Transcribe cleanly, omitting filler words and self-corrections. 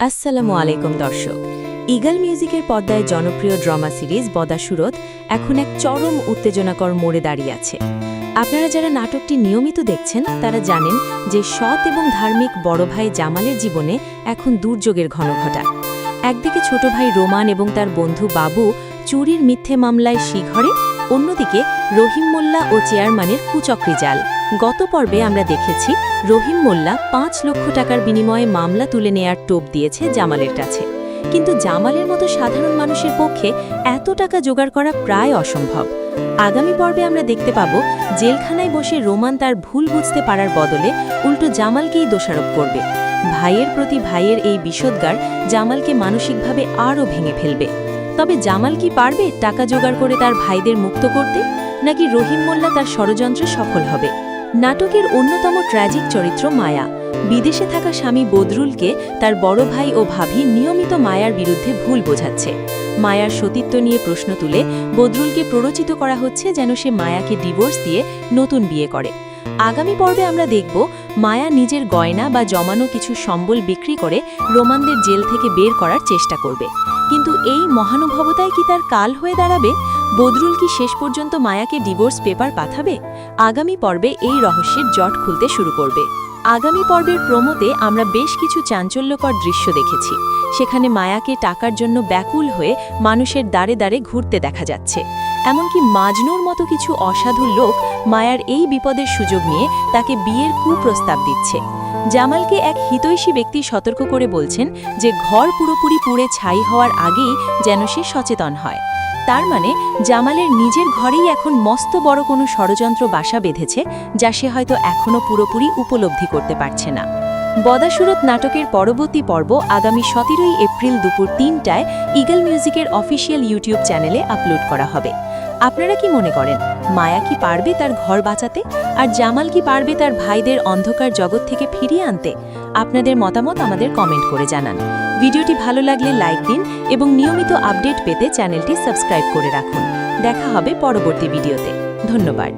আসসালামু আলাইকুম দর্শক। ইগল মিউজিকের পর্দায় জনপ্রিয় ড্রামা সিরিজ বদাসুরত এখন এক চরম উত্তেজনাকর মোড়ে দাঁড়িয়ে আছে। আপনারা যারা নাটকটি নিয়মিত দেখছেন তারা জানেন যে সৎ এবং ধার্মিক বড় ভাই জামালের জীবনে এখন দুর্যোগের ঘনঘটা। একদিকে ছোট ভাই রোমান এবং তার বন্ধু বাবু চুরির মিথ্যে মামলায় শিঘরে, অন্যদিকে রহিম মোল্লা ও চেয়ারম্যানের কুচক্রি জাল। গত পর্বে আমরা দেখেছি রহিম মোল্লা ৫ লক্ষ টাকার বিনিময়ে মামলা তুলে নেয়ার টোপ দিয়েছে জামালের কাছে, কিন্তু জামালের মতো সাধারণ মানুষের পক্ষে এত টাকা জোগাড় করা প্রায় অসম্ভব। আগামী পর্বে আমরা দেখতে পাব জেলখানায় বসে রোমান তার ভুল বুঝতে পারার বদলে উল্টো জামালকেই দোষারোপ করবে। ভাইয়ের প্রতি ভাইয়ের এই বিষোদ্গার জামালকে মানসিকভাবে আরও ভেঙে ফেলবে। তবে জামাল কি পারবে টাকা জোগাড় করে তার ভাইদের মুক্ত করতে, নাকি রহিম মোল্লা তার ষড়যন্ত্রে সফল হবে? নাটকের অন্যতম ট্র্যাজিক চরিত্র মায়া। বিদেশে থাকা স্বামী বদরুলকে তার বড় ভাই ও ভাবি নিয়মিত মায়ার বিরুদ্ধে ভুল বোঝাচ্ছে। মায়ার সতীত্ব নিয়ে প্রশ্ন তুলে বদরুলকে প্ররোচিত করা হচ্ছে যেন সে মায়াকে ডিভোর্স দিয়ে নতুন বিয়ে করে। আগামী পর্বে আমরা দেখব মায়া নিজের গয়না বা জমানো কিছু সম্বল বিক্রি করে রোমানদের জেল থেকে বের করার চেষ্টা করবে। কিন্তু এই মহানুভবতায় কি তার কাল হয়ে দাঁড়াবে? বদরুল কি শেষ পর্যন্ত মায়াকে ডিভোর্স পেপার পাঠাবে? আগামী পর্বে এই রহস্যের জট খুলতে শুরু করবে। আগামী পর্বের প্রোমোতে আমরা বেশ কিছু চাঞ্চল্যকর দৃশ্য দেখেছি। সেখানে মায়াকে টাকার জন্য ব্যাকুল হয়ে মানুষের দ্বারে দ্বারে ঘুরতে দেখা যাচ্ছে। এমনকি মাজনুর মতো কিছু অসাধু লোক মায়ার এই বিপদের সুযোগ নিয়ে তাকে বিয়ের কুপ্রস্তাব দিচ্ছে। জামালকে এক হিতৈষী ব্যক্তি সতর্ক করে বলছেন যে ঘর পুরোপুরি পুড়ে ছাই হওয়ার আগেই যেন সে সচেতন হয়। তার মানে জামালের নিজের ঘরেই এখন মস্ত বড় কোনো ষড়যন্ত্র বাসা বেঁধেছে, যা সে হয়তো এখনও পুরোপুরি উপলব্ধি করতে পারছে না। বদাসুরত নাটকের পরবর্তী পর্ব আগামী 17 এপ্রিল দুপুর 3টায় ইগল মিউজিকের অফিসিয়াল ইউটিউব চ্যানেলে আপলোড করা হবে। আপনারা কি মনে করেন, মায়া কি পারবে তার ঘর বাঁচাতে, আর জামাল কি পারবে তার ভাইদের অন্ধকার জগৎ থেকে ফিরিয়ে আনতে? আপনাদের মতামত আমাদের কমেন্ট করে জানান। ভিডিওটি ভালো লাগলে লাইক দিন এবং নিয়মিত আপডেট পেতে চ্যানেলটি সাবস্ক্রাইব করে রাখুন। দেখা হবে পরবর্তী ভিডিওতে। ধন্যবাদ।